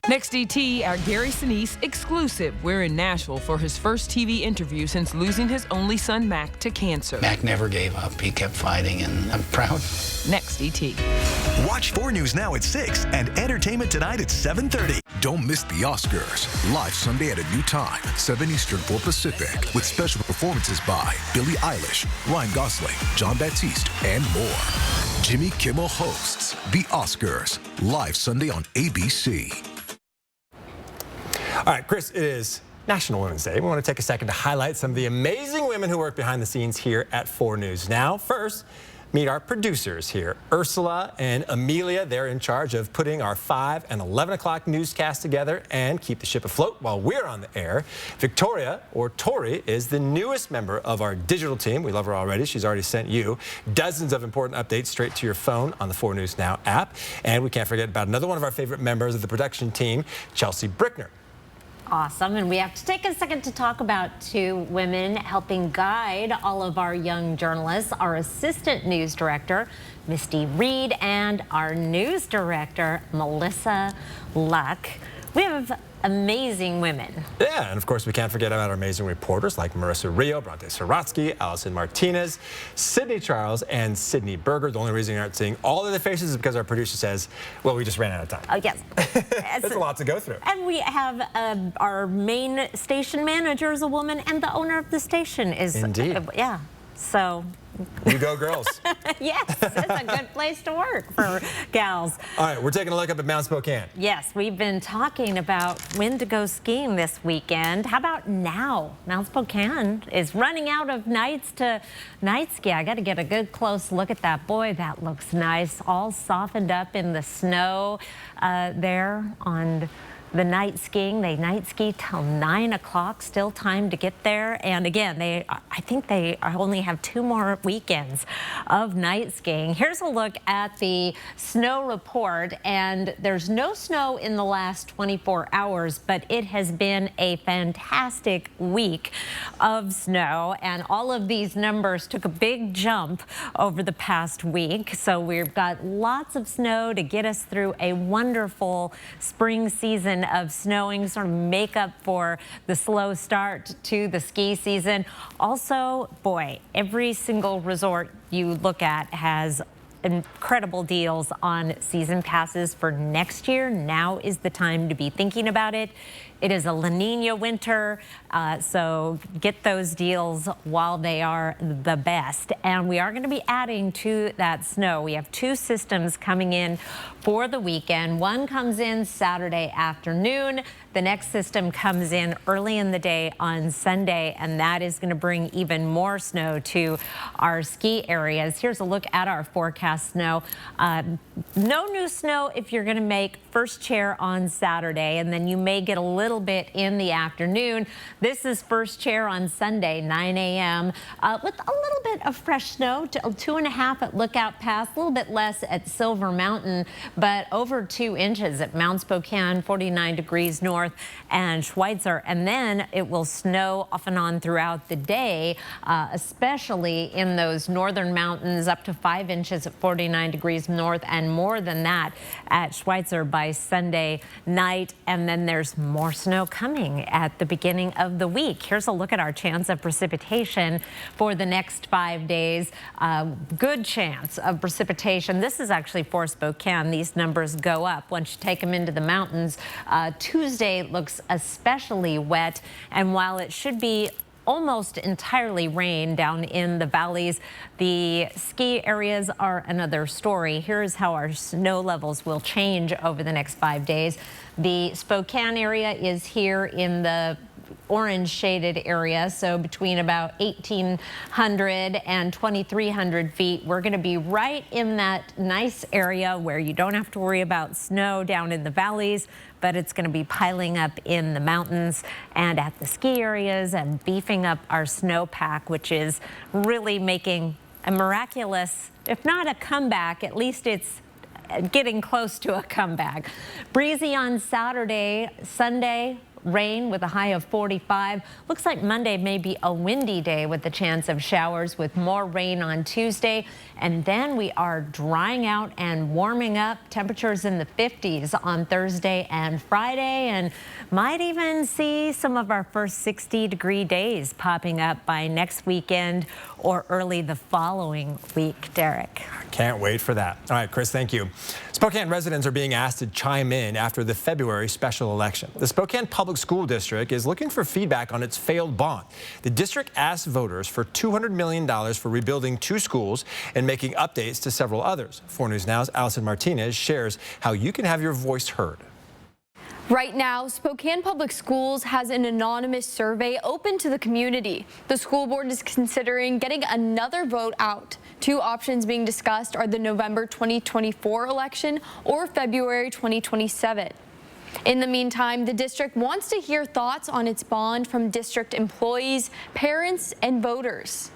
Next DT, our Gary Sinise exclusive. We're in Nashville for his first TV interview since losing his only son, Mac, to cancer. Mac never gave up. He kept fighting, and I'm proud. Next DT. Watch 4 News Now at 6 and Entertainment Tonight at 7:30. Don't miss the Oscars. Live Sunday at a new time, 7 Eastern, 4 Pacific, with special performances by Billie Eilish, Ryan Gosling, John Baptiste, and more. Jimmy Kimmel hosts the Oscars. Live Sunday on ABC. All right, Chris, it is National Women's Day. We want to take a second to highlight some of the amazing women who work behind the scenes here at 4 News Now. First, meet our producers here. Ursula and Amelia, they're in charge of putting our 5 and 11 o'clock newscast together and keep the ship afloat while we're on the air. Victoria, or Tori, is the newest member of our digital team. We love her already. She's already sent you dozens of important updates straight to your phone on the 4 News Now app. And we can't forget about another one of our favorite members of the production team, Chelsea Brickner. Awesome. And we have to take a second to talk about 2 women helping guide all of our young journalists, our assistant news director, Misty Reed, and our news director, Melissa Luck. We have amazing women. Yeah, and of course we can't forget about our amazing reporters like Marissa Rio, Bronte Saratsky, Allison Martinez, Sydney Charles, and Sydney Berger. The only reason you aren't seeing all of the faces is because our producer says, well, we just ran out of time. Oh, yes. There's a lot to go through. And we have our main station manager is a woman, and the owner of the station is. Indeed. Yeah. So. You go, girls. Yes, it's a good place to work for gals. All right, we're taking a look up at Mount Spokane. Yes, we've been talking about when to go skiing this weekend. How about now? Mount Spokane is running out of nights to night ski. I got to get a good close look at that. Boy, that looks nice. All softened up in the snow there on the night skiing. They night ski till 9 o'clock, still time to get there. And again, I think they only have 2 more weekends of night skiing. Here's a look at the snow report, and there's no snow in the last 24 hours, but it has been a fantastic week of snow, and all of these numbers took a big jump over the past week. So we've got lots of snow to get us through a wonderful spring season of snowing, sort of make up for the slow start to the ski season. Also, boy, every single resort you look at has incredible deals on season passes for next year. Now is the time to be thinking about it. It is a La Nina winter, so get those deals while they are the best. And we are going to be adding to that snow. We have 2 systems coming in for the weekend. One comes in Saturday afternoon. The next system comes in early in the day on Sunday, and that is going to bring even more snow to our ski areas. Here's a look at our forecast snow. No new snow if you're going to make First Chair on Saturday, and then you may get a little bit in the afternoon. This is First Chair on Sunday, 9 a.m. With a little bit of fresh snow, 2.5 at Lookout Pass, a little bit less at Silver Mountain, but over 2 inches at Mount Spokane, 49 degrees north, and Schweitzer. And then it will snow off and on throughout the day, especially in those northern mountains, up to 5 inches at 49 degrees north, and more than that at Schweitzer by Sunday night. And then there's more snow coming at the beginning of the week. Here's a look at our chance of precipitation for the next 5 days. Good chance of precipitation. This is actually for Spokane. These numbers go up once you take them into the mountains. Tuesday looks especially wet, and while it should be almost entirely rain down in the valleys. The ski areas are another story. Here's how our snow levels will change over the next 5 days. The Spokane area is here in the orange shaded area, so between about 1,800 and 2,300 feet. We're going to be right in that nice area where you don't have to worry about snow down in the valleys, but it's going to be piling up in the mountains and at the ski areas and beefing up our snowpack, which is really making a miraculous, if not a comeback, at least it's getting close to a comeback. Breezy on Saturday, Sunday, rain with a high of 45. Looks like Monday may be a windy day with the chance of showers with more rain on Tuesday. And then we are drying out and warming up. Temperatures in the 50s on Thursday and Friday, and might even see some of our first 60-degree days popping up by next weekend or early the following week. Derek. Can't wait for that. All right, Chris, thank you. Spokane residents are being asked to chime in after the February special election. The Spokane Public School District is looking for feedback on its failed bond. The district asked voters for $200 million for rebuilding 2 schools and making updates to several others. 4 News Now's Allison Martinez shares how you can have your voice heard. Right now, Spokane Public Schools has an anonymous survey open to the community. The school board is considering getting another vote out. 2 options being discussed are the November 2024 election or February 2027. In the meantime, the district wants to hear thoughts on its bond from district employees, parents, and voters.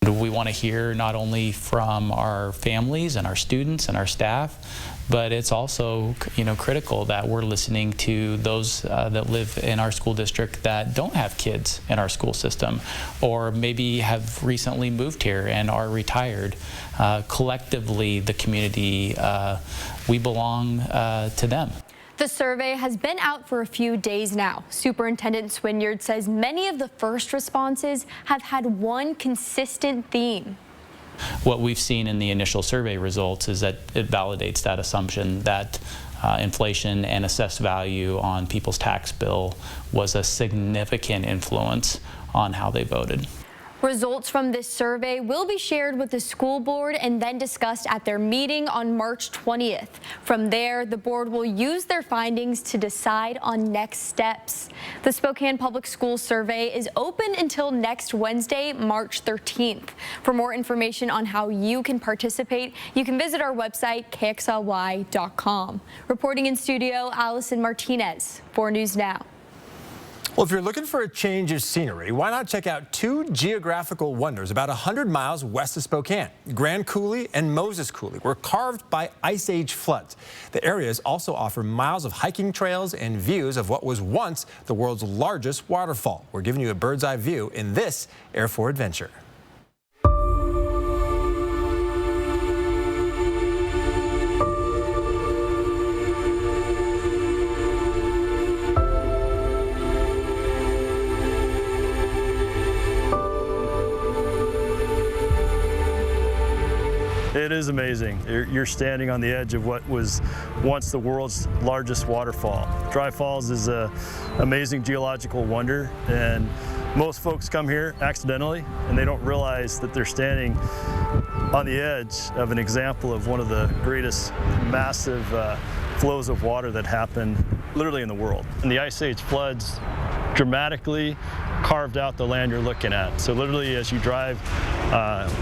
We want to hear not only from our families and our students and our staff, but it's also, critical that we're listening to those that live in our school district that don't have kids in our school system, or maybe have recently moved here and are retired. Collectively, the community, we belong to them. The survey has been out for a few days now. Superintendent Swinyard says many of the first responses have had one consistent theme. What we've seen in the initial survey results is that it validates that assumption that inflation and assessed value on people's tax bill was a significant influence on how they voted. Results from this survey will be shared with the school board and then discussed at their meeting on March 20th. From there, the board will use their findings to decide on next steps. The Spokane Public Schools survey is open until next Wednesday, March 13th. For more information on how you can participate, you can visit our website, kxly.com. Reporting in studio, Allison Martinez, 4 News Now. Well, if you're looking for a change of scenery, why not check out 2 geographical wonders about 100 miles west of Spokane. Grand Coulee and Moses Coulee were carved by Ice Age floods. The areas also offer miles of hiking trails and views of what was once the world's largest waterfall. We're giving you a bird's eye view in this Air 4 adventure. It is amazing. You're standing on the edge of what was once the world's largest waterfall. Dry Falls is an amazing geological wonder, and most folks come here accidentally and they don't realize that they're standing on the edge of an example of one of the greatest massive flows of water that happened literally in the world. And the Ice Age floods dramatically carved out the land you're looking at. So literally as you drive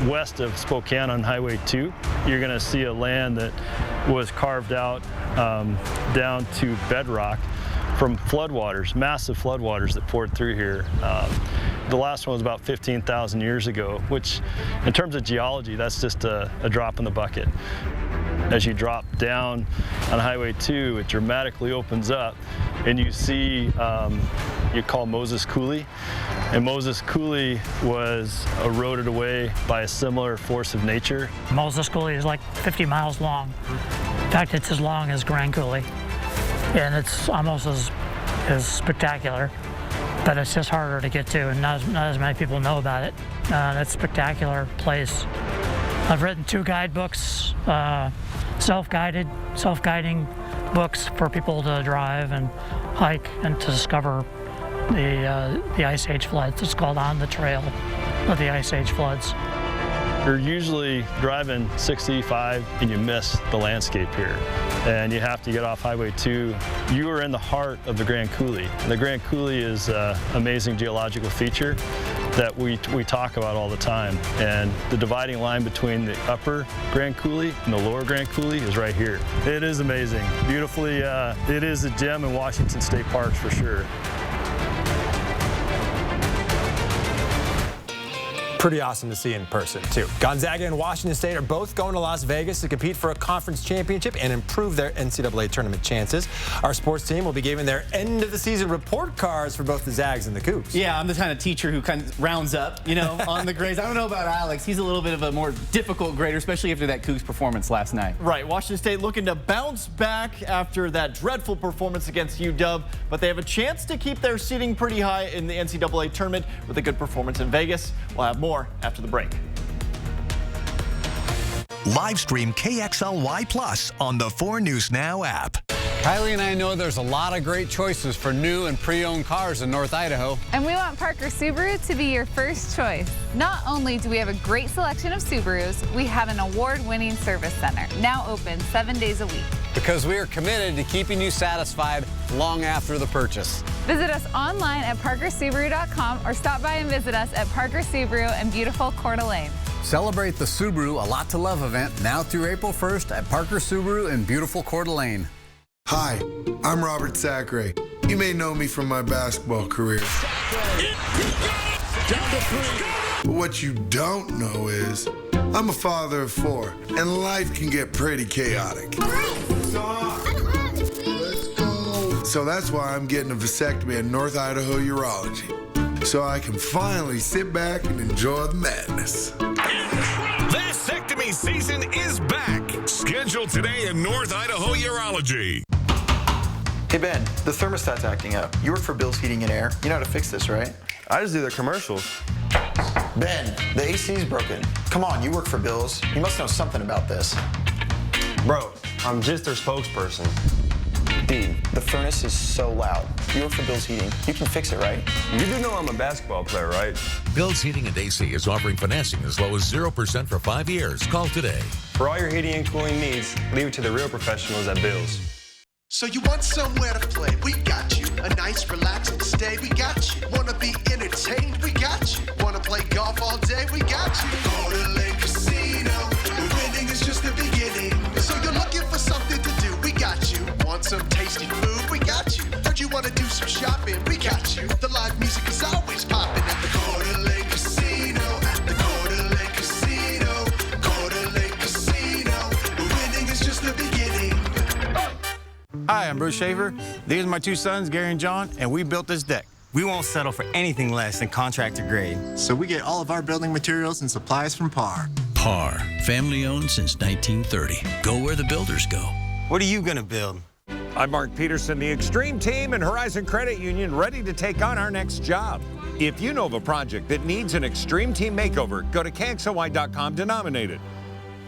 west of Spokane on Highway 2, you're going to see a land that was carved out down to bedrock from floodwaters, massive floodwaters that poured through here. The last one was about 15,000 years ago, which in terms of geology, that's just a drop in the bucket. As you drop down on Highway 2, it dramatically opens up and you see you call Moses Coulee. And Moses Coulee was eroded away by a similar force of nature. Moses Coulee is like 50 miles long. In fact, it's as long as Grand Coulee. And it's almost as spectacular, but it's just harder to get to, and not as many people know about it. That's a spectacular place. I've written 2 guidebooks, self-guiding books for people to drive and hike and to discover the Ice Age floods. It's called On the Trail of the Ice Age floods. You're usually driving 65 and you miss the landscape here. And you have to get off Highway 2. You are in the heart of the Grand Coulee. The Grand Coulee is an amazing geological feature that we talk about all the time. And the dividing line between the upper Grand Coulee and the lower Grand Coulee is right here. It is amazing. Beautifully, it is a gem in Washington State Parks for sure. Pretty awesome to see in person, too. Gonzaga and Washington State are both going to Las Vegas to compete for a conference championship and improve their NCAA tournament chances. Our sports team will be giving their end-of-the-season report cards for both the Zags and the Cougs. Yeah, I'm the kind of teacher who kind of rounds up, you know, on the grades. I don't know about Alex. He's a little bit of a more difficult grader, especially after that Cougs performance last night. Right. Washington State looking to bounce back after that dreadful performance against UW, but they have a chance to keep their seeding pretty high in the NCAA tournament with a good performance in Vegas. We'll have more after the break. Live stream KXLY Plus on the 4 News Now app. Kylie and I know there's a lot of great choices for new and pre-owned cars in North Idaho. And we want Parker Subaru to be your first choice. Not only do we have a great selection of Subarus, we have an award-winning service center, now open 7 days a week. Because we are committed to keeping you satisfied long after the purchase. Visit us online at parkersubaru.com or stop by and visit us at Parker Subaru in beautiful Coeur d'Alene. Celebrate the Subaru A Lot to Love event now through April 1st at Parker Subaru in beautiful Coeur d'Alene. Hi, I'm Robert Sacre. You may know me from my basketball career. But what you don't know is I'm a father of 4, and life can get pretty chaotic. So that's why I'm getting a vasectomy at North Idaho Urology, so I can finally sit back and enjoy the madness. Vasectomy season is back. Scheduled today in North Idaho Urology. Hey Ben, the thermostat's acting up. You work for Bill's Heating and Air. You know how to fix this, right? I just do their commercials. Ben, the AC's broken. Come on, you work for Bill's. You must know something about this. Bro, I'm just their spokesperson. Dude, the furnace is so loud. You work for Bill's Heating. You can fix it, right? You do know I'm a basketball player, right? Bill's Heating and AC is offering financing as low as 0% for 5 years. Call today. For all your heating and cooling needs, leave it to the real professionals at Bill's. So you want somewhere to play? We got you. A nice, relaxing stay? We got you. Wanna be entertained? We got you. Wanna play golf all day? We got you. Coeur d'Alene Casino. Winning is just the beginning. So you're looking for something to do? We got you. Want some tasty food? We got you. Heard you wanna do some shopping? We got you. The live music is always popping at the Coeur d'Alene Casino. At the Coeur d'Alene Casino. Coeur d'Alene Casino. Winning is just the beginning. Hi, I'm Bruce Shaver. These are my 2 sons, Gary and John, and we built this deck. We won't settle for anything less than contractor grade. So we get all of our building materials and supplies from Par. Par, family owned since 1930. Go where the builders go. What are you gonna build? I'm Mark Peterson, the Extreme Team and Horizon Credit Union, ready to take on our next job. If you know of a project that needs an Extreme Team makeover, go to KXLY.com to nominate it.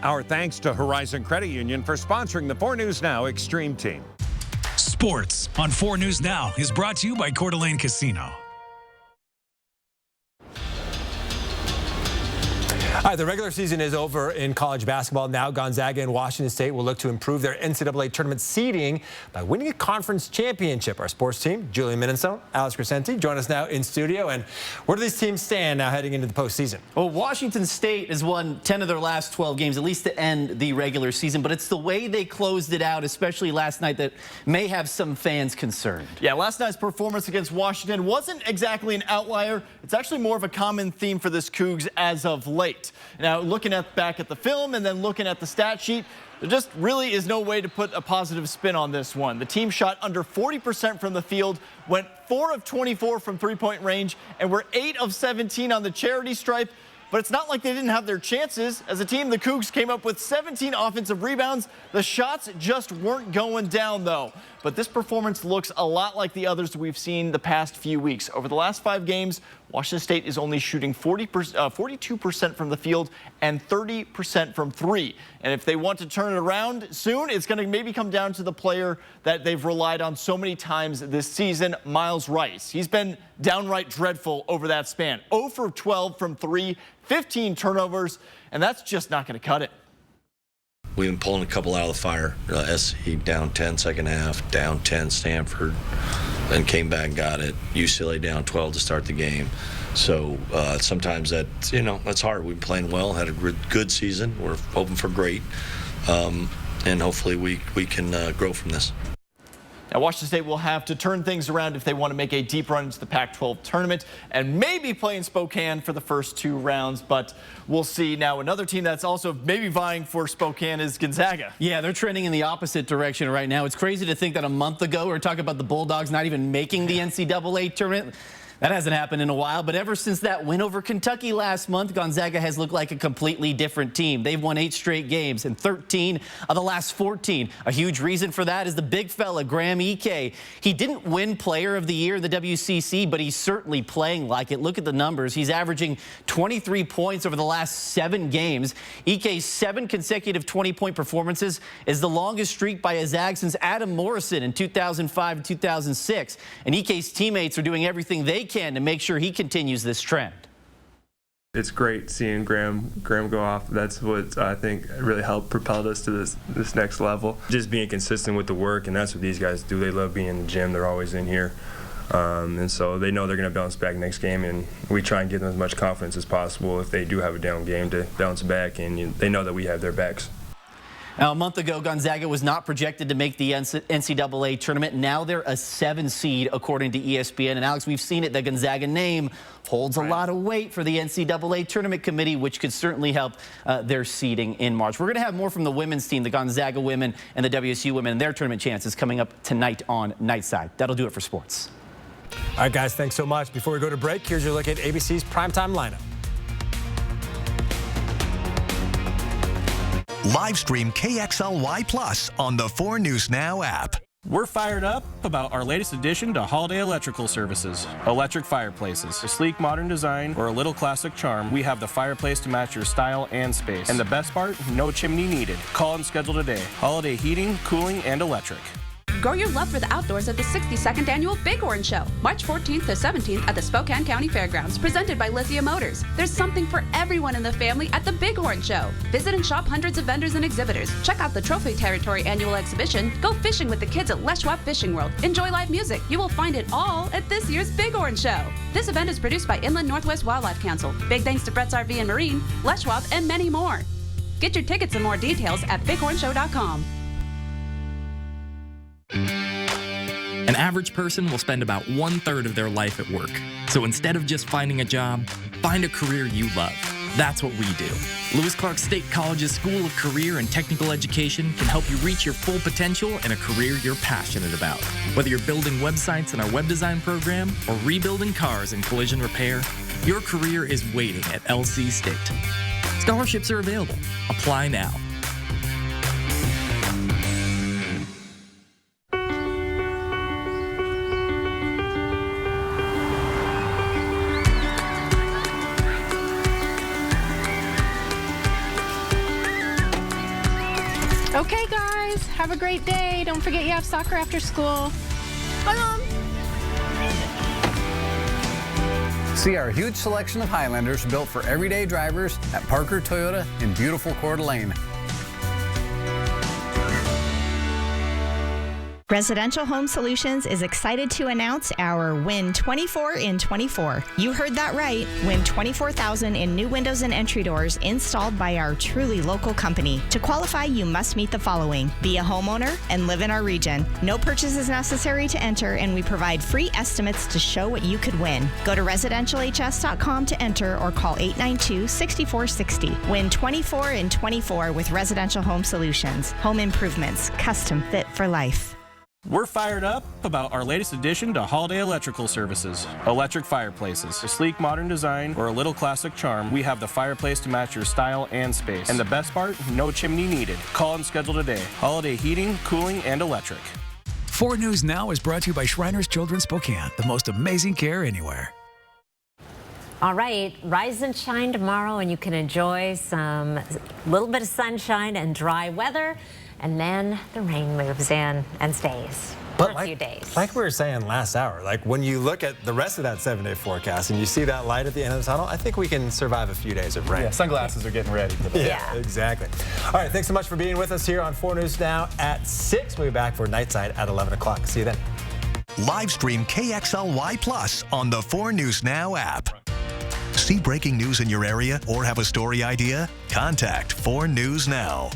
Our thanks to Horizon Credit Union for sponsoring the 4 News Now Extreme Team. Sports on 4 News Now is brought to you by Coeur d'Alene Casino. All right, the regular season is over in college basketball. Now Gonzaga and Washington State will look to improve their NCAA tournament seeding by winning a conference championship. Our sports team, Julian Minenson, Alex Crescenti, join us now in studio. And where do these teams stand now heading into the postseason? Well, Washington State has won 10 of their last 12 games, at least to end the regular season. But it's the way they closed it out, especially last night, that may have some fans concerned. Yeah, last night's performance against Washington wasn't exactly an outlier. It's actually more of a common theme for this Cougs as of late. Now, looking back at the film and then looking at the stat sheet, there just really is no way to put a positive spin on this one. The team shot under 40% from the field, went 4 of 24 from three-point range, and were 8 of 17 on the charity stripe. But it's not like they didn't have their chances. As a team, the Cougs came up with 17 offensive rebounds. The shots just weren't going down, though. But but this performance looks a lot like the others we've seen the past few weeks. Over the last 5 games, Washington State is only shooting 42% from the field and 30% from 3. And if they want to turn it around soon, it's going to maybe come down to the player that they've relied on so many times this season, Miles Rice. He's been downright dreadful over that span. 0 for 12 from 3, 15 turnovers, and that's just not going to cut it. We've been pulling a couple out of the fire. SC down 10 second half, down 10 Stanford, then came back and got it. UCLA down 12 to start the game. So sometimes that's hard. We've been playing well, had a good season. We're hoping for great, and hopefully we can grow from this. Now, Washington State will have to turn things around if they want to make a deep run into the Pac-12 tournament and maybe play in Spokane for the first 2 rounds, but we'll see. Now, another team that's also maybe vying for Spokane is Gonzaga. Yeah, they're trending in the opposite direction right now. It's crazy to think that a month ago we were talking about the Bulldogs not even making the NCAA tournament. That hasn't happened in a while, but ever since that win over Kentucky last month, Gonzaga has looked like a completely different team. They've won 8 straight games and 13 of the last 14. A huge reason for that is the big fella, Graham Ike. He didn't win Player of the Year in the WCC, but he's certainly playing like it. Look at the numbers. He's averaging 23 points over the last 7 games. Ike's 7 consecutive 20-point performances is the longest streak by a Zag since Adam Morrison in 2005 and 2006. And Ike's teammates are doing everything they can to make sure he continues this trend. It's great seeing Graham go off. That's what I think really helped propel us to this next level. Just being consistent with the work, and that's what these guys do. They love being in the gym. They're always in here. And so they know they're going to bounce back next game, and we try and give them as much confidence as possible if they do have a down game to bounce back, and they know that we have their backs. Now, a month ago, Gonzaga was not projected to make the NCAA tournament. Now they're a 7 seed, according to ESPN. And, Alex, we've seen it. The Gonzaga name holds a lot of weight for the NCAA tournament committee, which could certainly help their seeding in March. We're going to have more from the women's team, the Gonzaga women and the WSU women, and their tournament chances coming up tonight on Nightside. That'll do it for sports. All right, guys, thanks so much. Before we go to break, here's your look at ABC's primetime lineup. Live stream KXLY Plus on the 4 News Now app. We're fired up about our latest addition to Holiday Electrical Services. Electric fireplaces. A sleek modern design or a little classic charm, we have the fireplace to match your style and space. And the best part, no chimney needed. Call and schedule today. Holiday heating, cooling, and electric. Grow your love for the outdoors at the 62nd Annual Bighorn Show, March 14th to 17th at the Spokane County Fairgrounds, presented by Lithia Motors. There's something for everyone in the family at the Bighorn Show. Visit and shop hundreds of vendors and exhibitors. Check out the Trophy Territory Annual Exhibition. Go fishing with the kids at Les Schwab Fishing World. Enjoy live music. You will find it all at this year's Bighorn Show. This event is produced by Inland Northwest Wildlife Council. Big thanks to Brett's RV and Marine, Les Schwab, and many more. Get your tickets and more details at bighornshow.com. An average person will spend about 1/3 of their life at work. So instead of just finding a job, find a career you love. That's what we do. Lewis Clark State College's School of Career and Technical Education can help you reach your full potential in a career you're passionate about. Whether you're building websites in our web design program or rebuilding cars in collision repair, your career is waiting at LC State. Scholarships are available. Apply now. Okay, guys, have a great day. Don't forget you have soccer after school. Bye, Mom. See our huge selection of Highlanders built for everyday drivers at Parker Toyota in beautiful Coeur d'Alene. Residential Home Solutions is excited to announce our Win 24 in 24. You heard that right. Win 24,000 in new windows and entry doors installed by our truly local company. To qualify, you must meet the following: be a homeowner and live in our region. No purchase is necessary to enter, and we provide free estimates to show what you could win. Go to residentialhs.com to enter or call 892-6460. Win 24 in 24 with Residential Home Solutions. Home improvements, custom fit for life. We're fired up about our latest addition to Holiday Electrical Services. Electric fireplaces. A sleek modern design or a little classic charm, we have the fireplace to match your style and space. And the best part, no chimney needed. Call and schedule today. Holiday heating, cooling, and electric. 4 News Now is brought to you by Shriners Children's Spokane, the most amazing care anywhere. All right, rise and shine tomorrow, and you can enjoy some little bit of sunshine and dry weather, and then the rain moves in and stays for a few days. Like we were saying last hour, like when you look at the rest of that 7-day forecast and you see that light at the end of the tunnel, I think we can survive a few days of rain. Yeah, sunglasses are getting ready today. Yeah, exactly. All right, thanks so much for being with us here on 4 News Now at 6. We'll be back for Nightside at 11 o'clock. See you then. Live stream KXLY Plus on the 4 News Now app. See breaking news in your area or have a story idea? Contact 4 News Now.